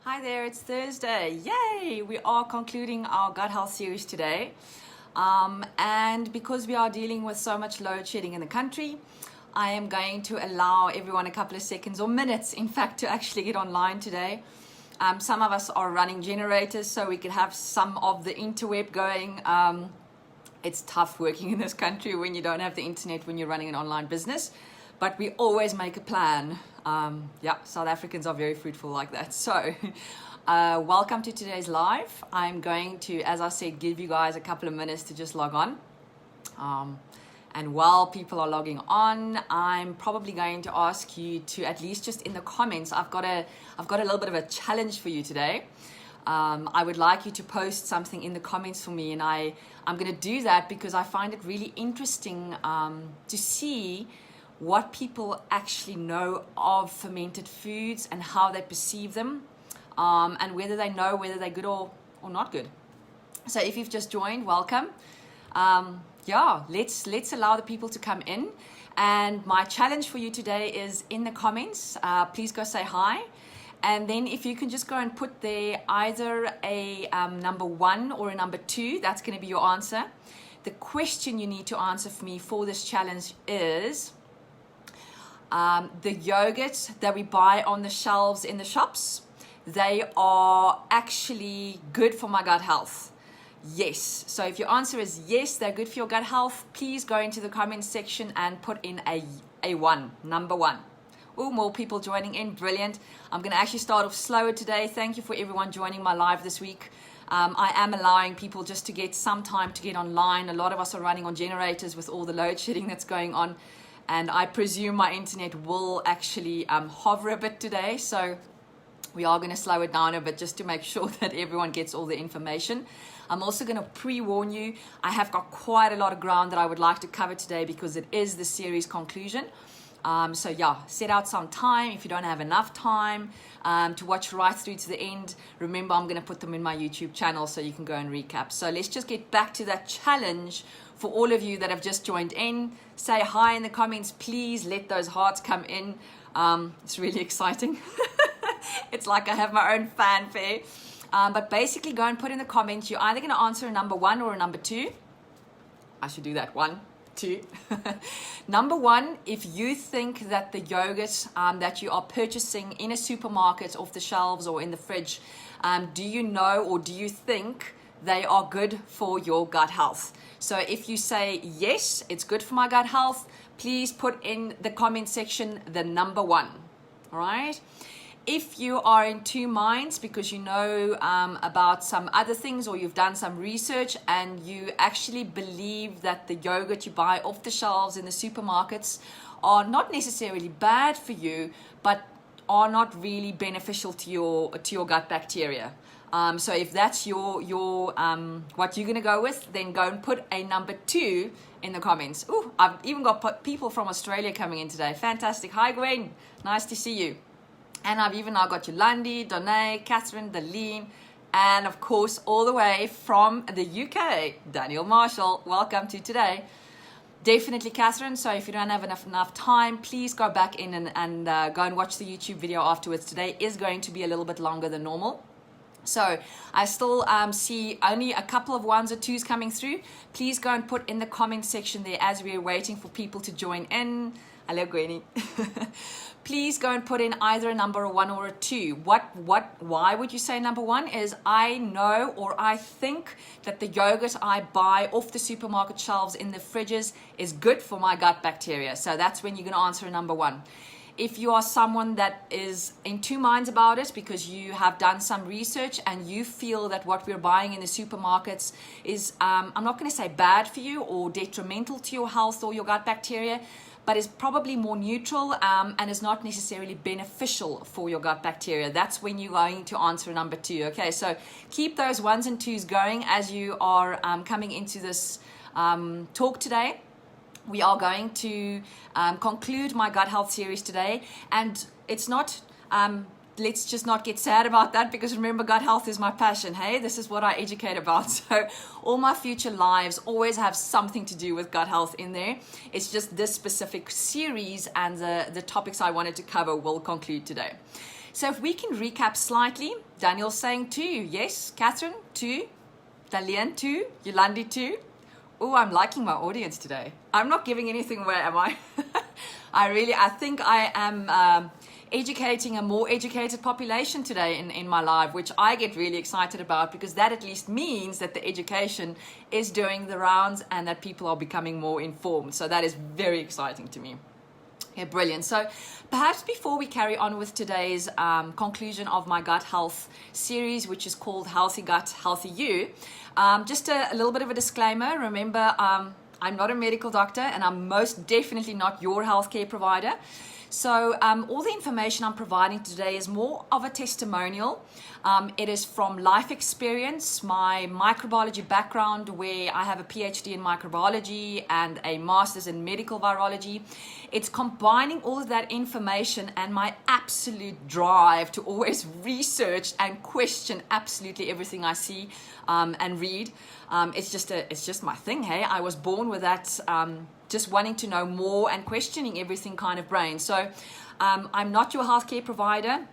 Hi there, it's Thursday. Yay! We are concluding our gut health series today. And because we are dealing with so much load shedding in the country, I am going to allow everyone a couple of seconds or minutes, in fact, to actually get online today. Some of us are running generators so we could have some of the interweb going. It's tough working in this country when you don't have the internet when you're running an online business, but we always make a plan. South Africans are very fruitful like that. So welcome to today's live. I'm going to, as I said, give you guys a couple of minutes to just log on. And while people are logging on, I'm probably going to ask you to, at least just in the comments, I've got a little bit of a challenge for you today. I would like you to post something in the comments for me, and I'm going to do that because I find it really interesting to see what people actually know of fermented foods and how they perceive them, and whether they know whether they're good or not good. So if you've just joined, welcome. Let's allow the people to come in. And my challenge for you today is in the comments. Please go say hi. And then if you can just go and put there either a number 1 or a number 2, that's going to be your answer. The question you need to answer for me for this challenge is the yogurts that we buy on the shelves in the shops, they are actually good for my gut health. Yes. So if your answer is yes, they're good for your gut health, please go into the comments section and put in a 1, number 1. Oh, more people joining in. Brilliant. I'm going to actually start off slower today. Thank you for everyone joining my live this week. I am allowing people just to get some time to get online. A lot of us are running on generators with all the load shedding that's going on. And I presume my internet will actually hover a bit today. So we are going to slow it down a bit just to make sure that everyone gets all the information. I'm also going to pre-warn you, I have got quite a lot of ground that I would like to cover today because it is the series conclusion. Set out some time. If you don't have enough time to watch right through to the end, remember I'm going to put them in my YouTube channel so you can go and recap. So let's just get back to that challenge for all of you that have just joined in. Say hi in the comments. Please let those hearts come in. It's really exciting. It's like I have my own fanfare. But basically go and put in the comments. You're either going to answer a number 1 or a number 2. I should do that. 1, 2. Number 1, if you think that the yogurts that you are purchasing in a supermarket off the shelves or in the fridge, do you know or do you think they are good for your gut health? So if you say yes, it's good for my gut health, please put in the comment section the number 1. All right. If you are in two minds because you know about some other things or you've done some research and you actually believe that the yogurt you buy off the shelves in the supermarkets are not necessarily bad for you, but are not really beneficial to your gut bacteria. So if that's your what you're going to go with, then go and put a number 2 in the comments. Ooh, I've even got people from Australia coming in today. Fantastic. Hi, Gwen. Nice to see you. And I've even now got Yolandi, Donay, Catherine, Daleen, and of course, all the way from the UK, Daniel Marshall. Welcome to today. Definitely, Catherine. So if you don't have enough time, please go back in and go and watch the YouTube video afterwards. Today is going to be a little bit longer than normal. So I still see only a couple of 1s or 2s coming through. Please go and put in the comment section there as we're waiting for people to join in. Hello, Gwenny. Please go and put in either a number, a 1 or a 2. Why would you say number 1? Is I know or I think that the yogurt I buy off the supermarket shelves in the fridges is good for my gut bacteria. So that's when you're going to answer a number 1. If you are someone that is in two minds about it because you have done some research and you feel that what we're buying in the supermarkets is, I'm not going to say bad for you or detrimental to your health or your gut bacteria, but is probably more neutral and is not necessarily beneficial for your gut bacteria. That's when you're going to answer number 2. Okay, so keep those 1s and 2s going as you are coming into this talk today. We are going to conclude my gut health series today, and it's not let's just not get sad about that, because remember, gut health is my passion. Hey, this is what I educate about. So all my future lives always have something to do with gut health in there. It's just this specific series and the topics I wanted to cover will conclude today. So if we can recap slightly, Daniel's saying 2, yes. Catherine, 2. Dalian, 2. Yolandi, 2. Oh, I'm liking my audience today. I'm not giving anything away, am I? I think I am educating a more educated population today in my life, which I get really excited about, because that at least means that the education is doing the rounds and that people are becoming more informed. So that is very exciting to me. Yeah, brilliant. So perhaps before we carry on with today's conclusion of my gut health series, which is called Healthy Gut, Healthy You, just a little bit of a disclaimer. Remember, I'm not a medical doctor and I'm most definitely not your healthcare provider. So all the information I'm providing today is more of a testimonial. It is from life experience, my microbiology background, where I have a PhD in microbiology and a master's in medical virology. It's combining all of that information and my absolute drive to always research and question absolutely everything I see and read. It's just my thing, hey? I was born with that just wanting to know more and questioning everything kind of brain. So I'm not your healthcare provider.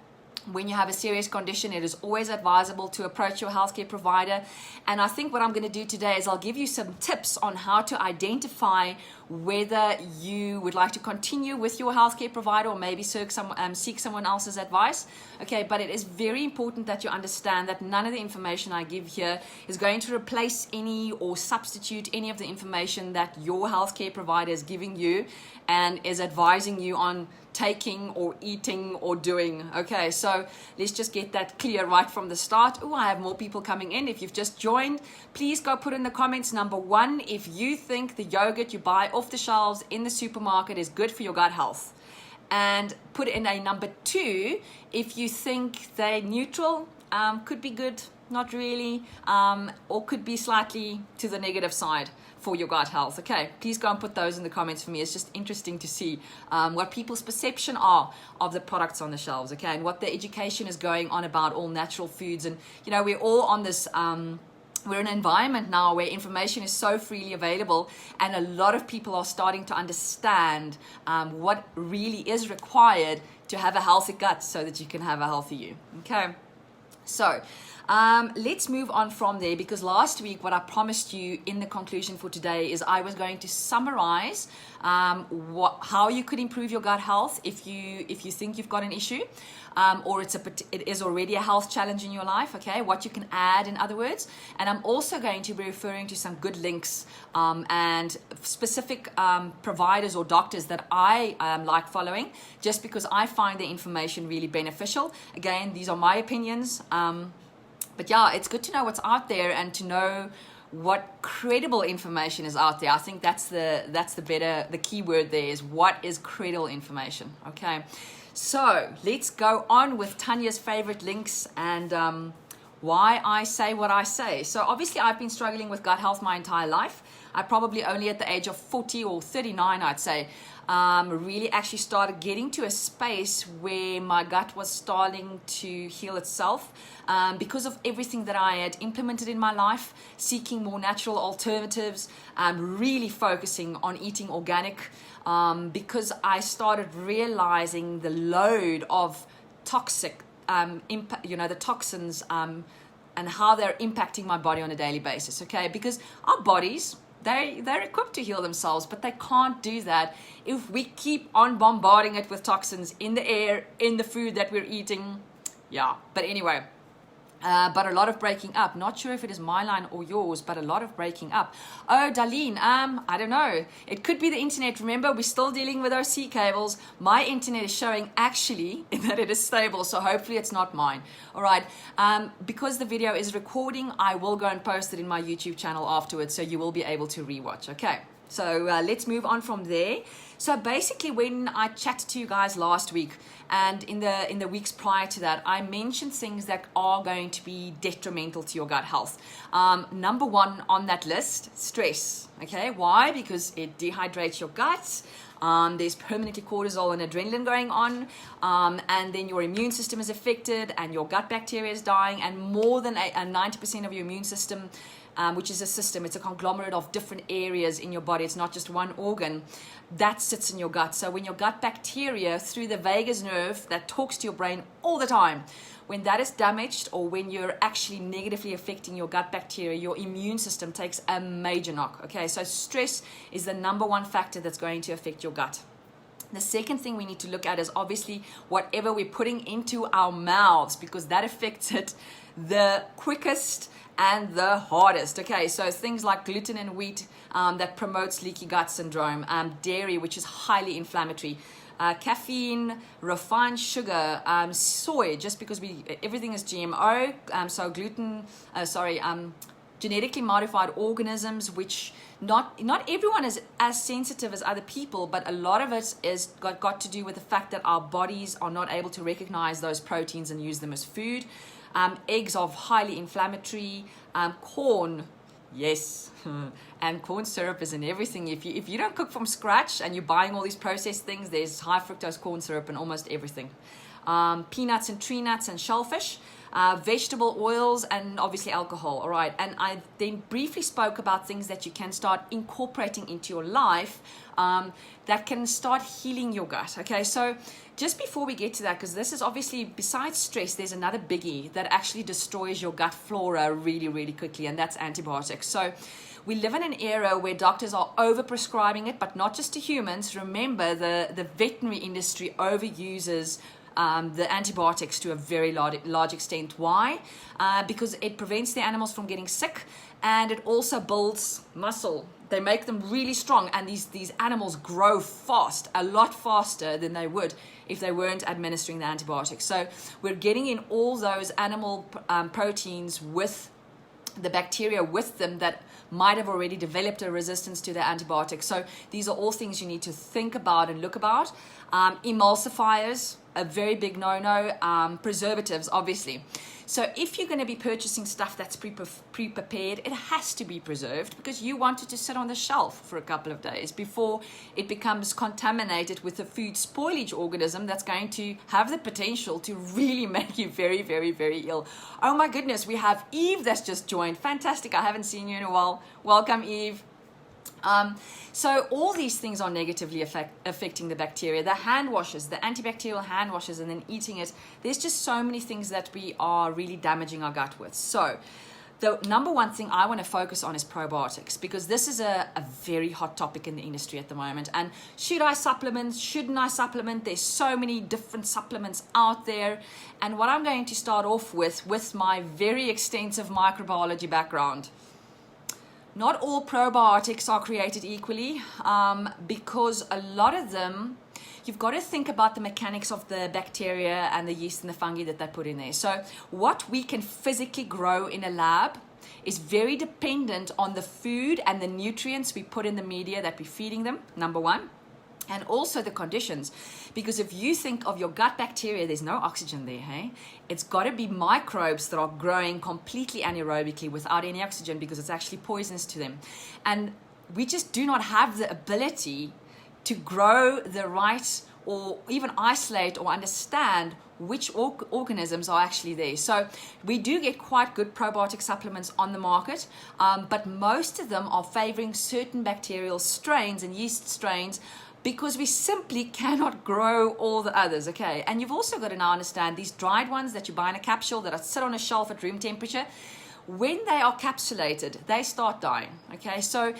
When you have a serious condition, it is always advisable to approach your healthcare provider. And I think what I'm going to do today is I'll give you some tips on how to identify whether you would like to continue with your healthcare provider or maybe seek someone else's advice. Okay, but it is very important that you understand that none of the information I give here is going to replace any or substitute any of the information that your healthcare provider is giving you and is advising you on taking or eating or doing. Okay, so let's just get that clear right from the start. Oh, I have more people coming in. If you've just joined, please go put in the comments, number 1, if you think the yogurt you buy off the shelves in the supermarket is good for your gut health. And put in a number 2, if you think they're neutral, could be good, not really, or could be slightly to the negative side for your gut health. Okay, please go and put those in the comments for me. It's just interesting to see what people's perception are of the products on the shelves, okay, and what the education is going on about all natural foods. And you know, we're all on this we're in an environment now where information is so freely available, and a lot of people are starting to understand what really is required to have a healthy gut so that you can have a healthy you. Okay, so let's move on from there, because last week what I promised you in the conclusion for today is I was going to summarize how you could improve your gut health if you think you've got an issue, or it is already a health challenge in your life. Okay, what you can add, in other words. And I'm also going to be referring to some good links and specific providers or doctors that I like following, just because I find the information really beneficial. Again, these are my opinions. But yeah, it's good to know what's out there and to know what credible information is out there. I think that's the key word there is what is credible information. Okay, so let's go on with Tanya's favorite links and why I say what I say. So obviously I've been struggling with gut health my entire life. I probably only at the age of 40 or 39, I'd say, really actually started getting to a space where my gut was starting to heal itself because of everything that I had implemented in my life, seeking more natural alternatives, really focusing on eating organic, because I started realizing the load of toxic the toxins and how they're impacting my body on a daily basis. Okay, because our bodies, they're equipped to heal themselves, but they can't do that if we keep on bombarding it with toxins in the air, in the food that we're eating. Yeah, but anyway, but a lot of breaking up. Not sure if it is my line or yours, but a lot of breaking up. Oh, Darlene, I don't know. It could be the internet. Remember, we're still dealing with OC cables. My internet is showing actually that it is stable, so hopefully it's not mine. All right, because the video is recording, I will go and post it in my YouTube channel afterwards, so you will be able to rewatch. Okay, so let's move on from there. So basically, when I chatted to you guys last week and in the weeks prior to that, I mentioned things that are going to be detrimental to your gut health. Number 1 on that list, stress. Okay, why? Because it dehydrates your gut. There's permanently cortisol and adrenaline going on, and then your immune system is affected and your gut bacteria is dying, and more than 90% of your immune system which is a system. It's a conglomerate of different areas in your body. It's not just one organ that sits in your gut. So when your gut bacteria through the vagus nerve that talks to your brain all the time, when that is damaged, or when you're actually negatively affecting your gut bacteria, your immune system takes a major knock. Okay, so stress is the number one factor that's going to affect your gut. The second thing we need to look at is obviously whatever we're putting into our mouths, because that affects it the quickest and the hardest. Okay, so things like gluten and wheat that promotes leaky gut syndrome, dairy, which is highly inflammatory, caffeine, refined sugar, soy, just because everything is GMO, so gluten, genetically modified organisms, which not everyone is as sensitive as other people, but a lot of it is got to do with the fact that our bodies are not able to recognize those proteins and use them as food. Eggs are highly inflammatory. Corn, yes, and corn syrup is in everything. If you don't cook from scratch and you're buying all these processed things, there's high fructose corn syrup in almost everything. Peanuts and tree nuts and shellfish, vegetable oils, and obviously alcohol. All right, and I then briefly spoke about things that you can start incorporating into your life that can start healing your gut. Okay, so just before we get to that, because this is obviously, besides stress, there's another biggie that actually destroys your gut flora really, really quickly, and that's antibiotics. So we live in an era where doctors are overprescribing it, but not just to humans. Remember, the veterinary industry overuses the antibiotics to a very large extent. Why? Because it prevents the animals from getting sick, and it also builds muscle. They make them really strong, and these animals grow fast, a lot faster than they would if they weren't administering the antibiotics. So we're getting in all those animal proteins with the bacteria with them that might have already developed a resistance to the antibiotics. So these are all things you need to think about and look about. Emulsifiers, a very big no-no. Preservatives, obviously. So if you're going to be purchasing stuff that's pre-prepared, it has to be preserved, because you want it to sit on the shelf for a couple of days before it becomes contaminated with a food spoilage organism that's going to have the potential to really make you very, very, very ill. Oh my goodness, we have Eve that's just joined. Fantastic. I haven't seen you in a while. Welcome, Eve. So all these things are negatively affecting the bacteria. The hand washes, the antibacterial hand washes, and then eating it. There's just so many things that we are really damaging our gut with. So the number one thing I want to focus on is probiotics, because this is a very hot topic in the industry at the moment. And should I supplement? Shouldn't I supplement? There's so many different supplements out there. And what I'm going to start off with my very extensive microbiology background. Not all probiotics are created equally, because a lot of them, you've got to think about the mechanics of the bacteria and the yeast and the fungi that they put in there. So what we can physically grow in a lab is very dependent on the food and the nutrients we put in the media that we're feeding them, number one. And also the conditions, because if you think of your gut bacteria, there's no oxygen there, hey? It's got to be microbes that are growing completely anaerobically without any oxygen, because it's actually poisonous to them. And we just do not have the ability to grow the right, or even isolate or understand which organisms are actually there. So we do get quite good probiotic supplements on the market, but most of them are favoring certain bacterial strains and yeast strains, because we simply cannot grow all the others, okay? And you've also got to now understand these dried ones that you buy in a capsule that are sit on a shelf at room temperature, when they are capsulated, they start dying, okay? So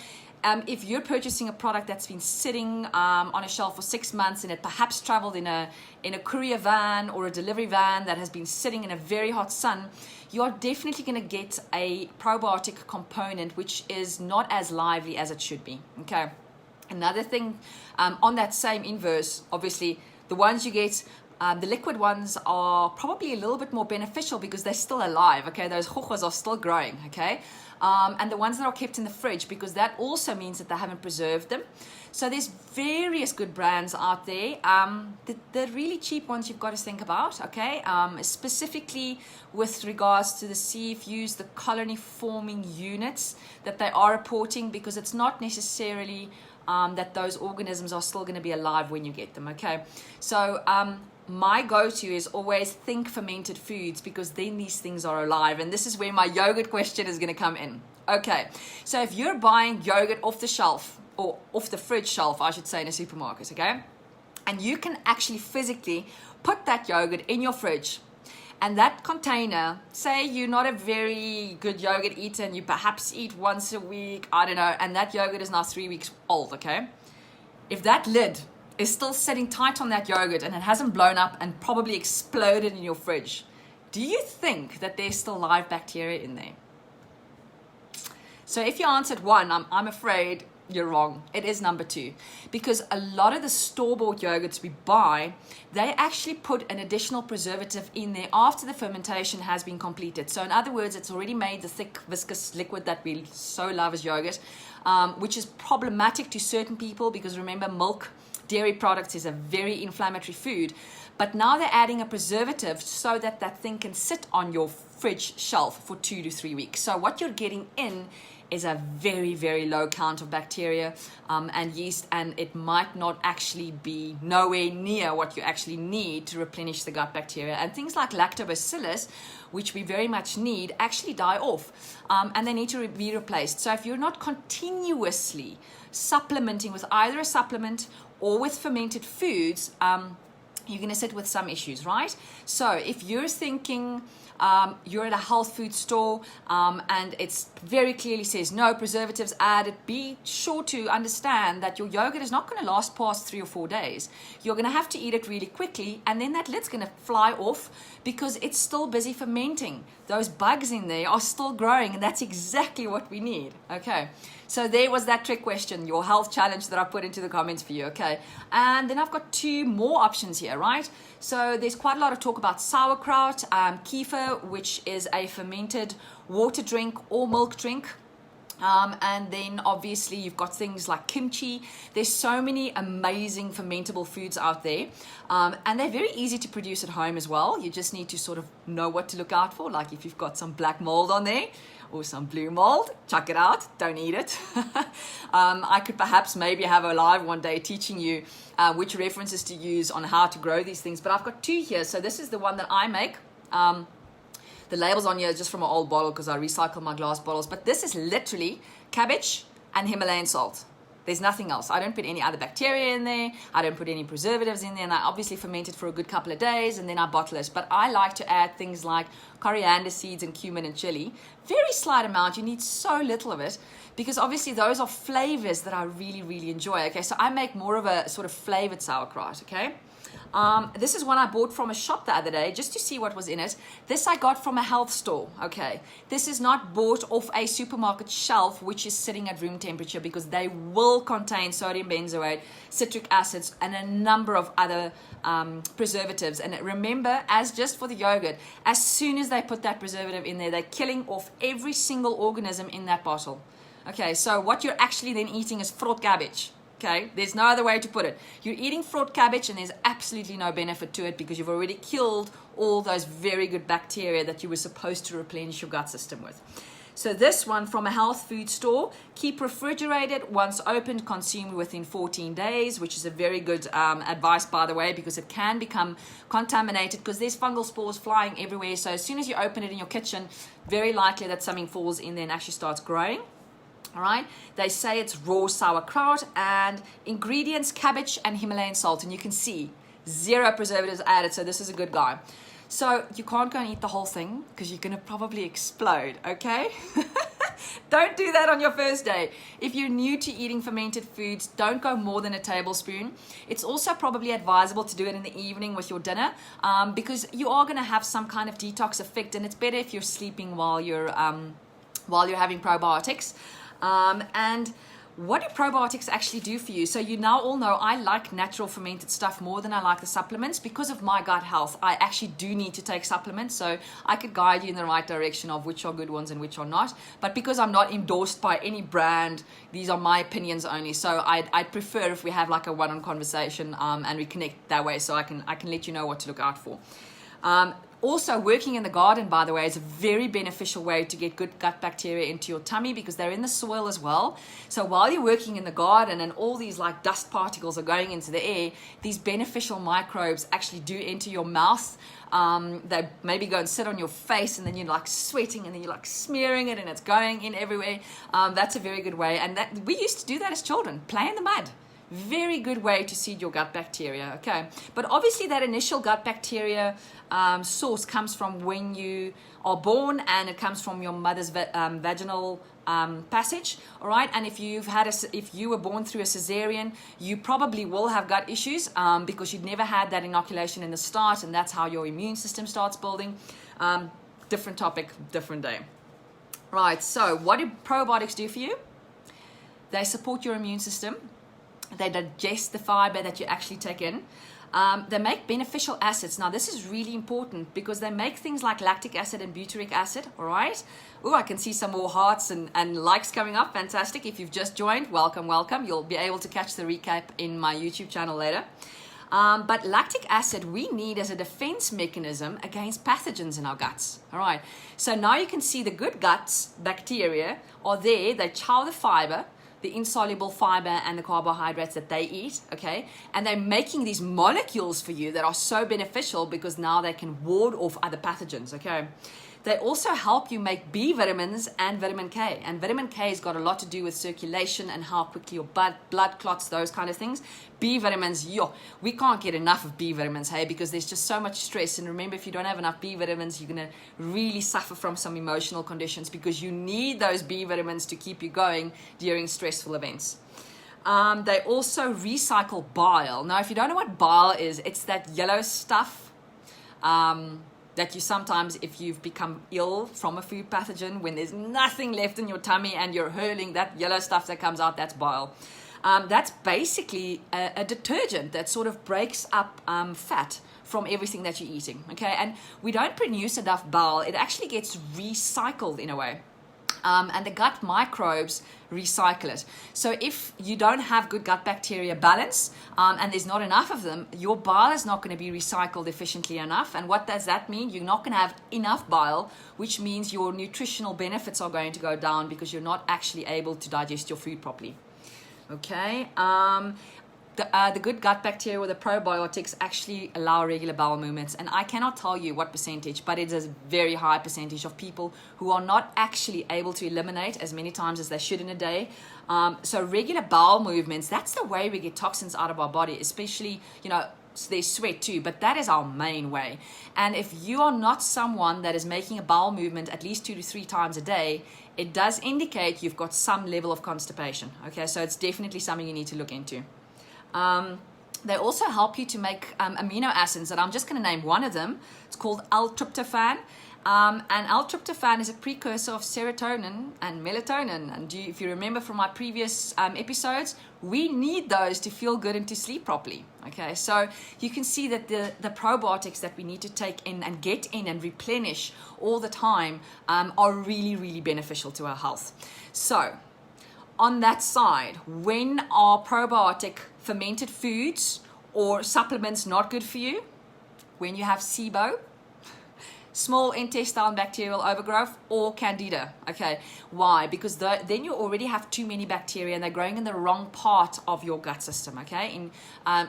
if you're purchasing a product that's been sitting on a shelf for 6 months, and it perhaps traveled in a courier van or a delivery van that has been sitting in a very hot sun, you're definitely going to get a probiotic component which is not as lively as it should be, okay? Another thing, on that same inverse, obviously, the ones you get, the liquid ones are probably a little bit more beneficial because they're still alive, okay? Those hochos are still growing, okay? And the ones that are kept in the fridge, because that also means that they haven't preserved them. So there's various good brands out there. The really cheap ones you've got to think about, okay? Specifically with regards to the CFUs, the colony forming units that they are reporting, because it's not necessarily that those organisms are still going to be alive when you get them. Okay, so my go-to is always think fermented foods, because then these things are alive. And this is where my yogurt question is going to come in. Okay, so if you're buying yogurt off the shelf, or off the fridge shelf, I should say, in a supermarket, okay, and you can actually physically put that yogurt in your fridge, and that container, say you're not a very good yogurt eater and you perhaps eat once a week, I don't know, and that yogurt is now 3 weeks old, okay, if that lid is still sitting tight on that yogurt and it hasn't blown up and probably exploded in your fridge, do you think that there's still live bacteria in there? So if you answered one, I'm afraid you're wrong. It is number two, because a lot of the store-bought yogurts we buy, they actually put an additional preservative in there after the fermentation has been completed. So in other words, it's already made the thick viscous liquid that we so love as yogurt, which is problematic to certain people, because remember, milk, dairy products is a very inflammatory food. But now they're adding a preservative so that that thing can sit on your fridge shelf for 2 to 3 weeks. So what you're getting in is a very, very low count of bacteria and yeast, and it might not actually be nowhere near what you actually need to replenish the gut bacteria. And things like lactobacillus, which we very much need, actually die off, and they need to be replaced. So if you're not continuously supplementing with either a supplement or with fermented foods, you're going to sit with some issues, right? So if you're thinking you're at a health food store and it's very clearly says no preservatives added, be sure to understand that your yogurt is not going to last past 3 or 4 days. You're going to have to eat it really quickly, and then that lid's going to fly off because it's still busy fermenting. Those bugs in there are still growing, and that's exactly what we need. Okay, so there was that trick question, your health challenge that I put into the comments for you. Okay, and then I've got 2 more options here, right? So there's quite a lot of talk about sauerkraut, kefir, which is a fermented water drink or milk drink. And then obviously you've got things like kimchi. There's so many amazing fermentable foods out there, and they're very easy to produce at home as well. You just need to sort of know what to look out for. Like if you've got some black mold on there or some blue mold, chuck it out, don't eat it. I could perhaps maybe have a live one day teaching you which references to use on how to grow these things, but I've got 2 here. So this is the one that I make. The labels on here are just from an old bottle because I recycle my glass bottles. But this is literally cabbage and Himalayan salt. There's nothing else. I don't put any other bacteria in there. I don't put any preservatives in there. And I obviously ferment it for a good couple of days and then I bottle it. But I like to add things like coriander seeds and cumin and chili. Very slight amount. You need so little of it because obviously those are flavors that I really, really enjoy. Okay, so I make more of a sort of flavored sauerkraut, okay? This is one I bought from a shop the other day just to see what was in it. This I got from a health store, okay? This is not bought off a supermarket shelf, which is sitting at room temperature, because they will contain sodium benzoate, citric acids, and a number of other preservatives. And remember, as just for the yogurt, as soon as they put that preservative in there, they're killing off every single organism in that bottle. Okay, so what you're actually then eating is frot cabbage. Okay, there's no other way to put it. You're eating frot cabbage and there's absolutely no benefit to it because you've already killed all those very good bacteria that you were supposed to replenish your gut system with. So this one from a health food store, keep refrigerated. Once opened, consume within 14 days, which is a very good advice, by the way, because it can become contaminated because there's fungal spores flying everywhere. So as soon as you open it in your kitchen, very likely that something falls in there and actually starts growing. All right, they say it's raw sauerkraut, and ingredients cabbage and Himalayan salt, and you can see 0 preservatives added, so this is a good guy. So you can't go and eat the whole thing because you're going to probably explode, okay? Don't do that on your first day. If you're new to eating fermented foods, don't go more than a tablespoon. It's also probably advisable to do it in the evening with your dinner because you are going to have some kind of detox effect, and it's better if you're sleeping while you're having probiotics. And what do probiotics actually do for you? So you now all know I like natural fermented stuff more than I like the supplements. Because of my gut health, I actually do need to take supplements. So I could guide you in the right direction of which are good ones and which are not. But because I'm not endorsed by any brand, these are my opinions only. So I'd prefer if we have like a one-on-one conversation and we connect that way so I can let you know what to look out for. Also, working in the garden, by the way, is a very beneficial way to get good gut bacteria into your tummy because they're in the soil as well. So while you're working in the garden and all these like dust particles are going into the air, these beneficial microbes actually do enter your mouth. They maybe go and sit on your face, and then you're like sweating, and then you're like smearing it, and it's going in everywhere. That's a very good way. And that we used to do that as children, play in the mud. Very good way to seed your gut bacteria, okay? But obviously that initial gut bacteria source comes from when you are born, and it comes from your mother's vaginal passage, all right? And if you were born through a cesarean, you probably will have gut issues because you'd never had that inoculation in the start, and that's how your immune system starts building. Different topic, different day. Right, so what do probiotics do for you? They support your immune system. They digest the fiber that you actually take in. They make beneficial acids. Now, this is really important because they make things like lactic acid and butyric acid, all right? Oh, I can see some more hearts and likes coming up. Fantastic. If you've just joined, welcome, welcome. You'll be able to catch the recap in my YouTube channel later. But lactic acid we need as a defense mechanism against pathogens in our guts, all right? So now you can see the good guts bacteria are there. They chow the fiber, the insoluble fiber and the carbohydrates that they eat, okay? And they're making these molecules for you that are so beneficial because now they can ward off other pathogens, okay? They also help you make B vitamins and vitamin K. And vitamin K has got a lot to do with circulation and how quickly your blood clots, those kind of things. B vitamins, we can't get enough of B vitamins, hey, because there's just so much stress. And remember, if you don't have enough B vitamins, you're going to really suffer from some emotional conditions because you need those B vitamins to keep you going during stressful events. They also recycle bile. Now, if you don't know what bile is, it's that yellow stuff that you sometimes, if you've become ill from a food pathogen, when there's nothing left in your tummy and you're hurling, that yellow stuff that comes out, that's bile. That's basically a detergent that sort of breaks up fat from everything that you're eating, okay? And we don't produce enough bile. It actually gets recycled in a way. And the gut microbes recycle it. So if you don't have good gut bacteria balance and there's not enough of them, your bile is not going to be recycled efficiently enough. And what does that mean? You're not going to have enough bile, which means your nutritional benefits are going to go down because you're not actually able to digest your food properly. Okay. The good gut bacteria or the probiotics actually allow regular bowel movements, and I cannot tell you what percentage, but it is a very high percentage of people who are not actually able to eliminate as many times as they should in a day. So regular bowel movements, that's the way we get toxins out of our body, especially, there's sweat too, but that is our main way. And if you are not someone that is making a bowel movement at least 2 to 3 times a day, it does indicate you've got some level of constipation. Okay, so it's definitely something you need to look into. They also help you to make amino acids, and I'm just going to name one of them. It's called L-tryptophan. And L-tryptophan is a precursor of serotonin and melatonin. And if you remember from my previous episodes, we need those to feel good and to sleep properly. Okay, so you can see that the probiotics that we need to take in and get in and replenish all the time are really, really beneficial to our health. So on that side, when are probiotic fermented foods or supplements not good for you? When you have SIBO, small intestinal bacterial overgrowth, or candida. Okay, why? Because then you already have too many bacteria and they're growing in the wrong part of your gut system, okay,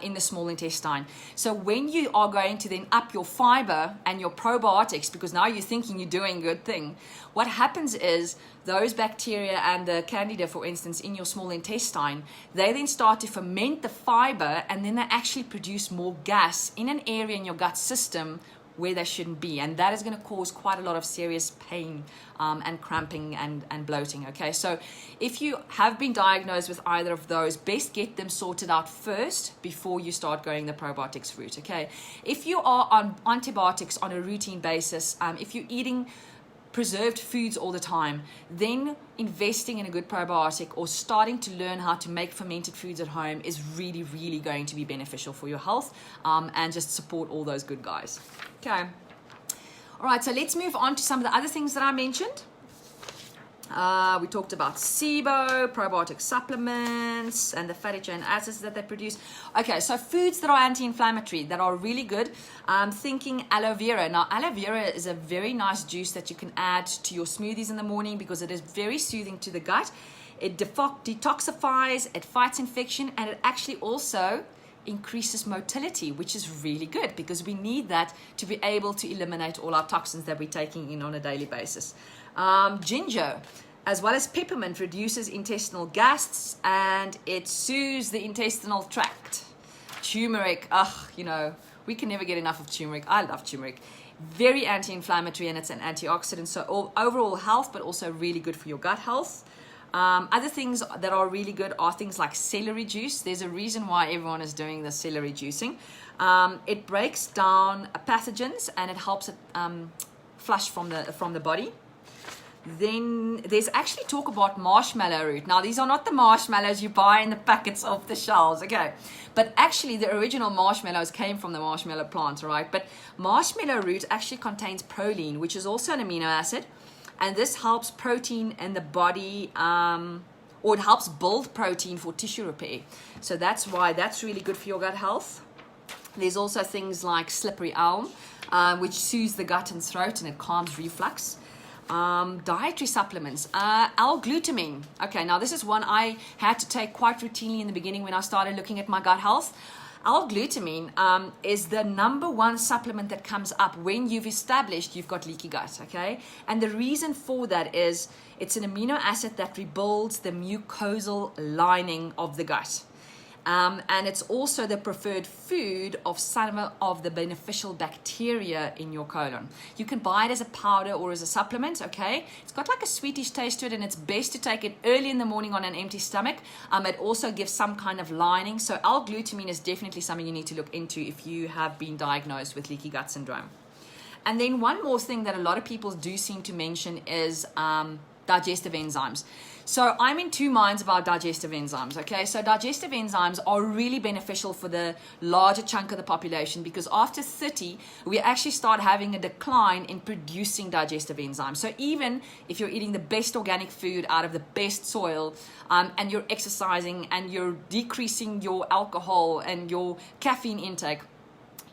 in the small intestine. So when you are going to then up your fiber and your probiotics, because now you're thinking you're doing a good thing, what happens is those bacteria and the candida, for instance, in your small intestine, they then start to ferment the fiber, and then they actually produce more gas in an area in your gut system where they shouldn't be, and that is going to cause quite a lot of serious pain and cramping and bloating. Okay, so if you have been diagnosed with either of those, best get them sorted out first before you start going the probiotics route. Okay, if you are on antibiotics on a routine basis, if you're eating preserved foods all the time, then investing in a good probiotic or starting to learn how to make fermented foods at home is really, really going to be beneficial for your health and just support all those good guys. Okay. All right, so let's move on to some of the other things that I mentioned. We talked about SIBO, probiotic supplements, and the fatty chain acids that they produce. Okay, so foods that are anti-inflammatory, that are really good. I'm thinking aloe vera. Now, aloe vera is a very nice juice that you can add to your smoothies in the morning because it is very soothing to the gut. It detoxifies, it fights infection, and it actually also increases motility, which is really good because we need that to be able to eliminate all our toxins that we're taking in on a daily basis. Ginger, as well as peppermint, reduces intestinal gas and it soothes the intestinal tract. Turmeric, we can never get enough of turmeric. I love turmeric. Very anti-inflammatory, and it's an antioxidant, so overall health, but also really good for your gut health. Other things that are really good are things like celery juice. There's a reason why everyone is doing the celery juicing. It breaks down pathogens and it helps it flush from the body. Then there's actually talk about marshmallow root. Now, these are not the marshmallows you buy in the packets off the shelves, okay? But actually, the original marshmallows came from the marshmallow plant, right? But marshmallow root actually contains proline, which is also an amino acid. And this helps protein in the body, or it helps build protein for tissue repair. So that's why that's really good for your gut health. There's also things like slippery elm, which soothes the gut and throat and it calms reflux. Dietary supplements, L-glutamine. Okay, now this is one I had to take quite routinely in the beginning when I started looking at my gut health. L-glutamine is the number one supplement that comes up when you've established you've got leaky gut, okay? And the reason for that is it's an amino acid that rebuilds the mucosal lining of the gut. And it's also the preferred food of some of the beneficial bacteria in your colon. You can buy it as a powder or as a supplement, okay? It's got like a sweetish taste to it, and it's best to take it early in the morning on an empty stomach. It also gives some kind of lining. So L-glutamine is definitely something you need to look into if you have been diagnosed with leaky gut syndrome. And then one more thing that a lot of people do seem to mention is digestive enzymes. So I'm in two minds about digestive enzymes, okay? So digestive enzymes are really beneficial for the larger chunk of the population because after 30, we actually start having a decline in producing digestive enzymes. So even if you're eating the best organic food out of the best soil, and you're exercising and you're decreasing your alcohol and your caffeine intake,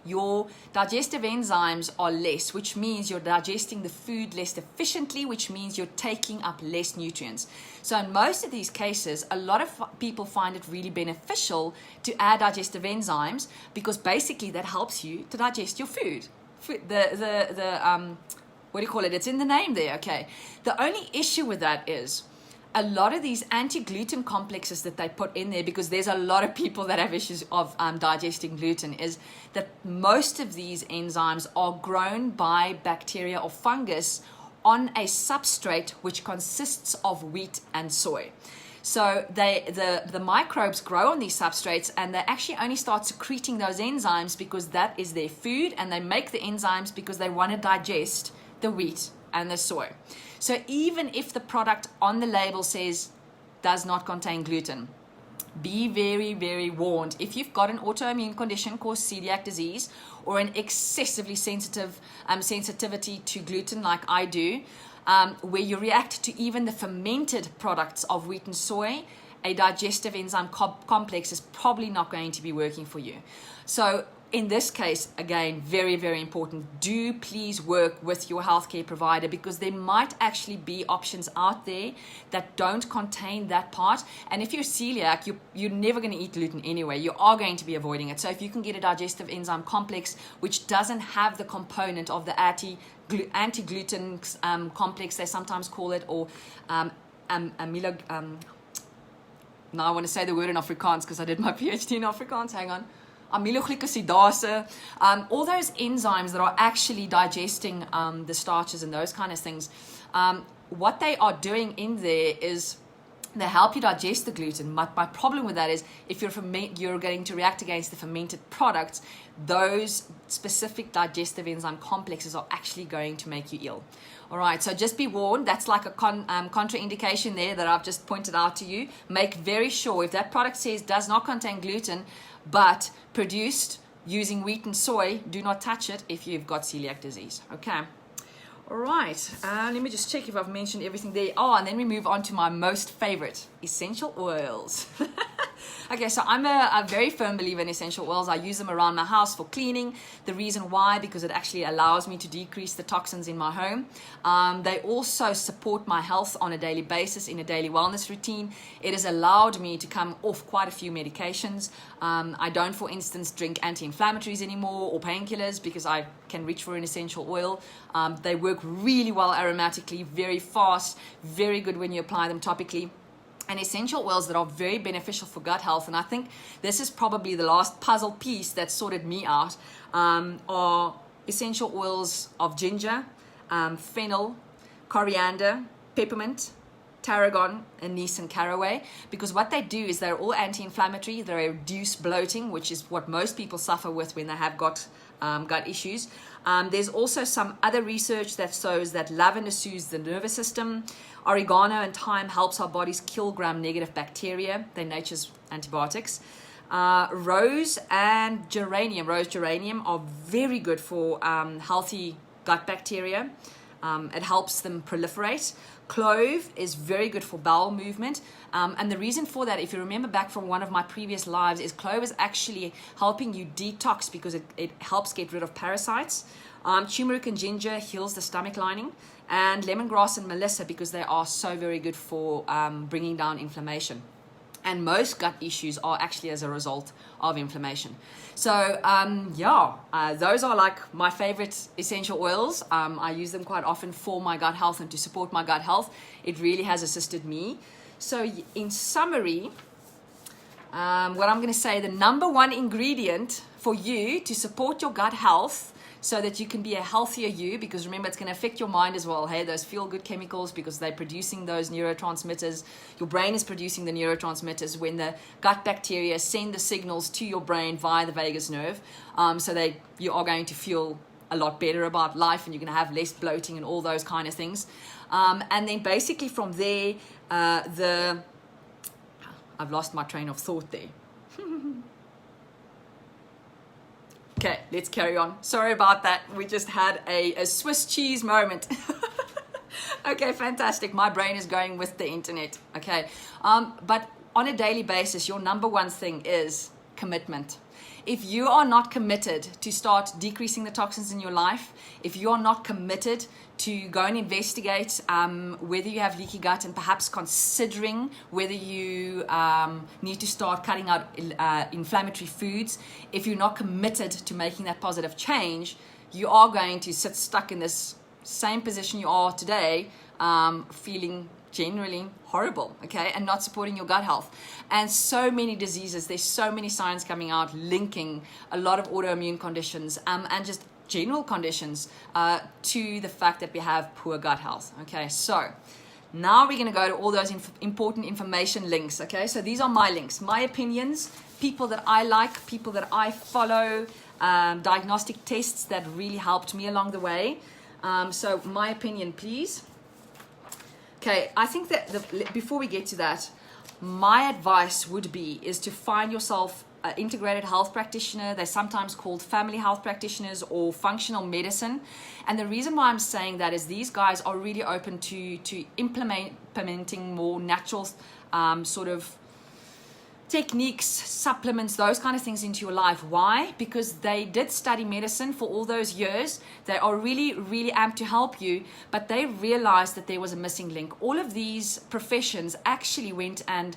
your digestive enzymes are less, which means you're digesting the food less efficiently, which means you're taking up less nutrients. So in most of these cases, a lot of people find it really beneficial to add digestive enzymes because basically that helps you to digest your food. What do you call it? It's in the name there, okay? The only issue with that is a lot of these anti-gluten complexes that they put in there, because there's a lot of people that have issues of digesting gluten, is that most of these enzymes are grown by bacteria or fungus on a substrate which consists of wheat and soy. So the microbes grow on these substrates, and they actually only start secreting those enzymes because that is their food, and they make the enzymes because they want to digest the wheat and the soy. So even if the product on the label says does not contain gluten, be very, very warned. If you've got an autoimmune condition called celiac disease or an excessively sensitivity to gluten like I do, where you react to even the fermented products of wheat and soy, a digestive enzyme complex is probably not going to be working for you. So in this case, again, very, very important. Do please work with your healthcare provider, because there might actually be options out there that don't contain that part. And if you're celiac, you're never going to eat gluten anyway. You are going to be avoiding it. So if you can get a digestive enzyme complex which doesn't have the component of the anti-gluten complex, they sometimes call it, or now I want to say the word in Afrikaans because I did my PhD in Afrikaans. Hang on. Amyloglycosidase, all those enzymes that are actually digesting the starches and those kind of things, what they are doing in there is they help you digest the gluten. My problem with that is if you're going to react against the fermented products, those specific digestive enzyme complexes are actually going to make you ill. All right, so just be warned. That's like a contraindication there that I've just pointed out to you. Make very sure if that product says does not contain gluten, but produced using wheat and soy, do not touch it if you've got celiac disease, okay? All right, let me just check if I've mentioned everything there. Oh, and then we move on to my most favorite, essential oils. Okay, so I'm a very firm believer in essential oils. I use them around my house for cleaning. The reason why, because it actually allows me to decrease the toxins in my home. They also support my health on a daily basis in a daily wellness routine. It has allowed me to come off quite a few medications. I don't, for instance, drink anti-inflammatories anymore or painkillers because I can reach for an essential oil. They work really well aromatically, very fast, very good when you apply them topically. And essential oils that are very beneficial for gut health, and I think this is probably the last puzzle piece that sorted me out, are essential oils of ginger, fennel, coriander, peppermint, tarragon, anise, and caraway. Because what they do is they're all anti-inflammatory. They reduce bloating, which is what most people suffer with when they have got gut issues. There's also some other research that shows that lavender soothes the nervous system. Oregano and thyme helps our bodies kill gram-negative bacteria. They're nature's antibiotics. Rose geranium are very good for healthy gut bacteria. It helps them proliferate. Clove is very good for bowel movement. And the reason for that, if you remember back from one of my previous lives, is clove is actually helping you detox because it helps get rid of parasites. Turmeric and ginger heals the stomach lining. And lemongrass and melissa because they are so very good for bringing down inflammation. And most gut issues are actually as a result of inflammation. So those are like my favorite essential oils. I use them quite often for my gut health and to support my gut health. It really has assisted me. So in summary, what I'm going to say, the number one ingredient for you to support your gut health so that you can be a healthier you, because remember, it's going to affect your mind as well. Hey, those feel-good chemicals, because they're producing those neurotransmitters. Your brain is producing the neurotransmitters when the gut bacteria send the signals to your brain via the vagus nerve. So you are going to feel a lot better about life, and you're going to have less bloating and all those kind of things. And then basically from there, I've lost my train of thought there. Okay, let's carry on. Sorry about that. We just had a Swiss cheese moment. Okay, fantastic. My brain is going with the internet. Okay, but on a daily basis, your number one thing is commitment. If you are not committed to start decreasing the toxins in your life, if you are not committed to go and investigate whether you have leaky gut and perhaps considering whether you need to start cutting out inflammatory foods, if you're not committed to making that positive change, you are going to sit stuck in this same position you are today, feeling generally horrible, okay, and not supporting your gut health. And so many diseases, there's so many science coming out linking a lot of autoimmune conditions and just general conditions to the fact that we have poor gut health. Okay, so now we're going to go to all those important information links. Okay, so these are my links, my opinions, people that I like, people that I follow, diagnostic tests that really helped me along the way. So my opinion, please. Okay, I think that before we get to that, my advice would be is to find yourself an integrated health practitioner. They're sometimes called family health practitioners or functional medicine. And the reason why I'm saying that is these guys are really open to implementing more natural sort of techniques, supplements, those kind of things into your life. Why? Because they did study medicine for all those years. They are really, really amped to help you, but they realized that there was a missing link. All of these professions actually went and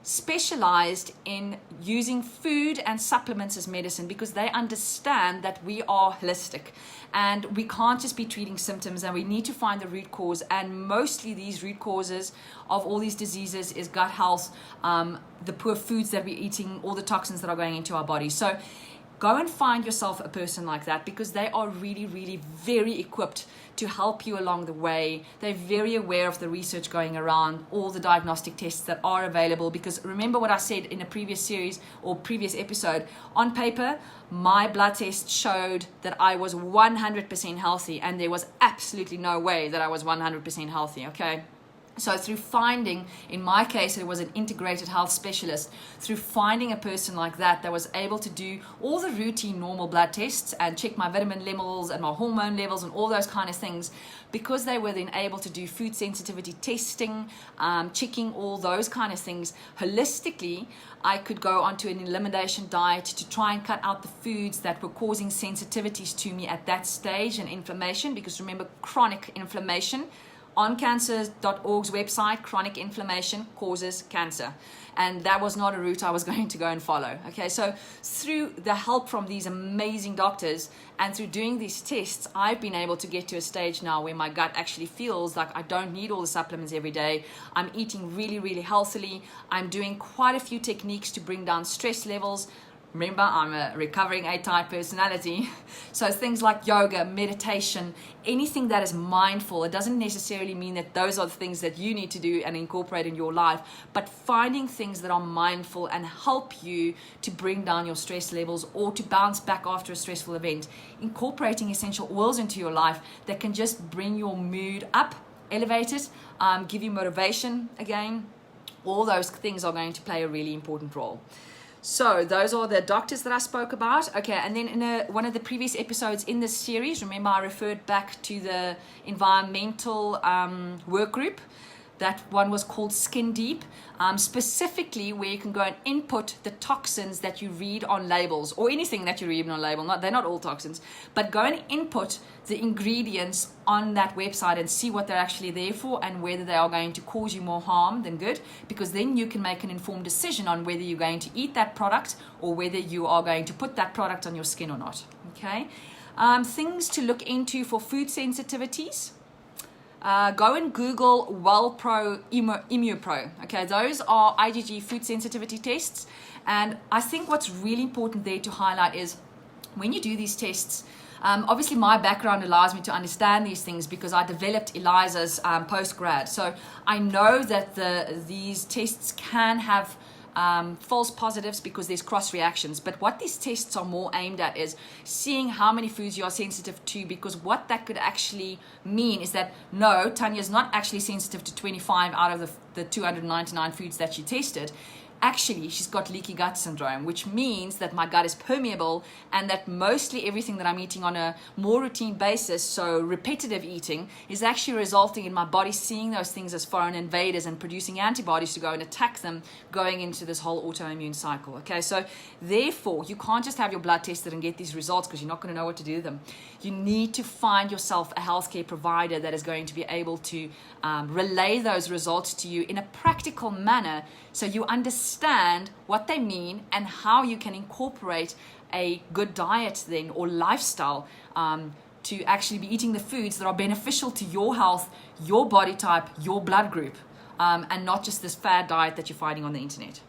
specialized in using food and supplements as medicine because they understand that we are holistic and we can't just be treating symptoms, and we need to find the root cause. And mostly these root causes of all these diseases is gut health, the poor foods that we're eating, all the toxins that are going into our body. So go and find yourself a person like that because they are really, really very equipped to help you along the way. They're very aware of the research going around, all the diagnostic tests that are available. Because remember what I said in a previous series or previous episode, on paper, my blood test showed that I was 100% healthy, and there was absolutely no way that I was 100% healthy, okay? So through finding, in my case, it was an integrated health specialist, through finding a person like that was able to do all the routine normal blood tests and check my vitamin levels and my hormone levels and all those kind of things, because they were then able to do food sensitivity testing, checking all those kind of things holistically. I could go onto an elimination diet to try and cut out the foods that were causing sensitivities to me at that stage and inflammation, because remember, chronic inflammation, on cancer.org's website, chronic inflammation causes cancer. And that was not a route I was going to go and follow. Okay, so through the help from these amazing doctors and through doing these tests, I've been able to get to a stage now where my gut actually feels like I don't need all the supplements every day. I'm eating really, really healthily. I'm doing quite a few techniques to bring down stress levels. Remember, I'm a recovering A-type personality. So things like yoga, meditation, anything that is mindful, it doesn't necessarily mean that those are the things that you need to do and incorporate in your life, but finding things that are mindful and help you to bring down your stress levels or to bounce back after a stressful event. Incorporating essential oils into your life that can just bring your mood up, elevate it, give you motivation again. All those things are going to play a really important role. So those are the doctors that I spoke about. Okay, and then in one of the previous episodes in this series, remember I referred back to the environmental work group. That one was called Skin Deep, specifically where you can go and input the toxins that you read on labels, or anything that you read on a label. They're not all toxins, but go and input the ingredients on that website and see what they're actually there for and whether they are going to cause you more harm than good, because then you can make an informed decision on whether you're going to eat that product or whether you are going to put that product on your skin or not. Okay, things to look into for food sensitivities. Go and Google WellPro, ImmuPro. Okay, those are IgG food sensitivity tests. And I think what's really important there to highlight is when you do these tests, obviously my background allows me to understand these things because I developed ELISA's post-grad. So I know that these tests can have false positives because there's cross reactions. But what these tests are more aimed at is seeing how many foods you are sensitive to, because what that could actually mean is that no, Tanya's not actually sensitive to 25 out of the 299 foods that she tested. Actually, she's got leaky gut syndrome, which means that my gut is permeable and that mostly everything that I'm eating on a more routine basis, so repetitive eating, is actually resulting in my body seeing those things as foreign invaders and producing antibodies to go and attack them, going into this whole autoimmune cycle. Okay, so therefore, you can't just have your blood tested and get these results because you're not going to know what to do with them. You need to find yourself a healthcare provider that is going to be able to relay those results to you in a practical manner, so you understand what they mean and how you can incorporate a good diet then or lifestyle to actually be eating the foods that are beneficial to your health, your body type, your blood group, and not just this fad diet that you're finding on the internet.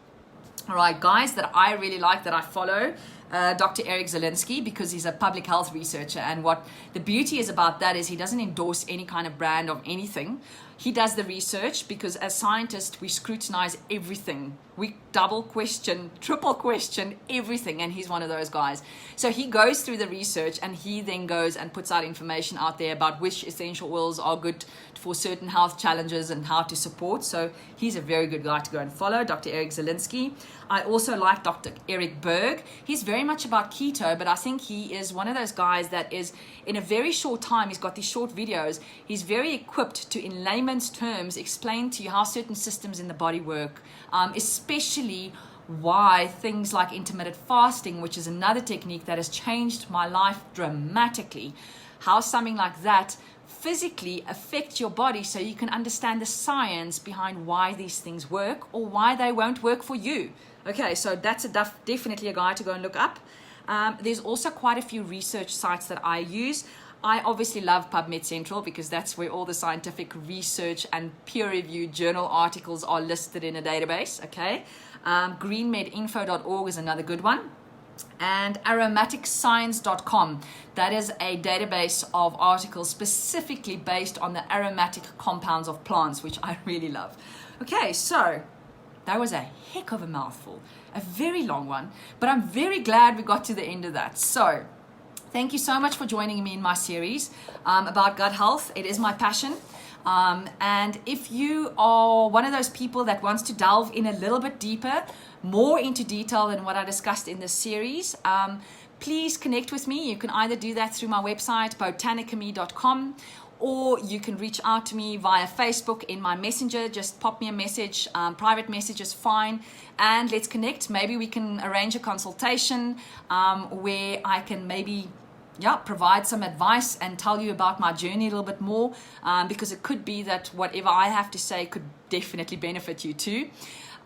All right, guys that I really like, that I follow, Dr. Eric Zielinski, because he's a public health researcher, and what the beauty is about that is he doesn't endorse any kind of brand of anything. He does the research because as scientists we scrutinize everything. We double question, triple question everything, and he's one of those guys. So he goes through the research and he then goes and puts out information out there about which essential oils are good for certain health challenges and how to support. So he's a very good guy to go and follow, Dr. Eric Zielinski. I also like Dr. Eric Berg. He's very much about keto, but I think he is one of those guys that is, in a very short time, he's got these short videos. He's very equipped to, in layman's terms, explain to you how certain systems in the body work, especially why things like intermittent fasting, which is another technique that has changed my life dramatically, how something like that physically affects your body, so you can understand the science behind why these things work or why they won't work for you. Okay, so that's definitely a guy to go and look up. There's also quite a few research sites that I use. I obviously love PubMed Central because that's where all the scientific research and peer-reviewed journal articles are listed in a database. Okay, greenmedinfo.org is another good one. And aromaticscience.com, that is a database of articles specifically based on the aromatic compounds of plants, which I really love. Okay, so that was a heck of a mouthful, a very long one, but I'm very glad we got to the end of that. So thank you so much for joining me in my series about gut health. It is my passion. And if you are one of those people that wants to delve in a little bit deeper, more into detail than what I discussed in this series, please connect with me. You can either do that through my website, botanicame.com, or you can reach out to me via Facebook in my messenger. Just pop me a message. Private message is fine, and let's connect. Maybe we can arrange a consultation where I can maybe provide some advice and tell you about my journey a little bit more, because it could be that whatever I have to say could definitely benefit you too.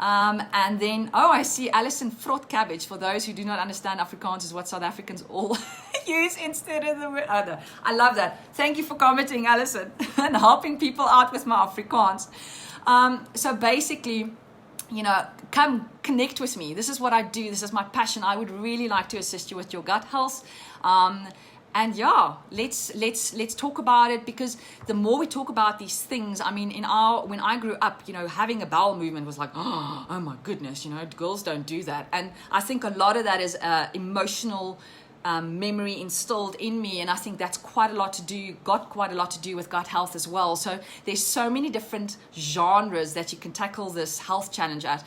And then, I see Alison, vrot cabbage. For those who do not understand, Afrikaans is what South Africans all use instead of the word other. I love that. Thank you for commenting, Alison, and helping people out with my Afrikaans. So basically, come connect with me. This is what I do. This is my passion. I would really like to assist you with your gut health. And let's talk about it, because the more we talk about these things, I mean, when I grew up, having a bowel movement was like, oh my goodness, girls don't do that. And I think a lot of that is emotional memory instilled in me, and I think that's got quite a lot to do with gut health as well. So there's so many different genres that you can tackle this health challenge at.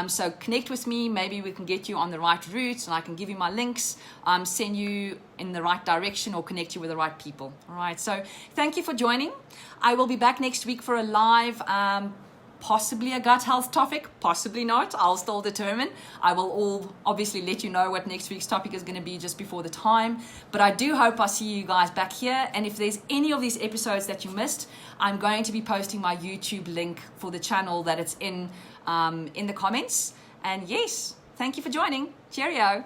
So connect with me. Maybe we can get you on the right route, and I can give you my links, send you in the right direction, or connect you with the right people. All right, so thank you for joining. I will be back next week for a live possibly a gut health topic, possibly not. I'll still determine. I will obviously let you know what next week's topic is going to be just before the time. But I do hope I see you guys back here. And if there's any of these episodes that you missed, I'm going to be posting my YouTube link for the channel that it's in the comments. And yes, thank you for joining. Cheerio.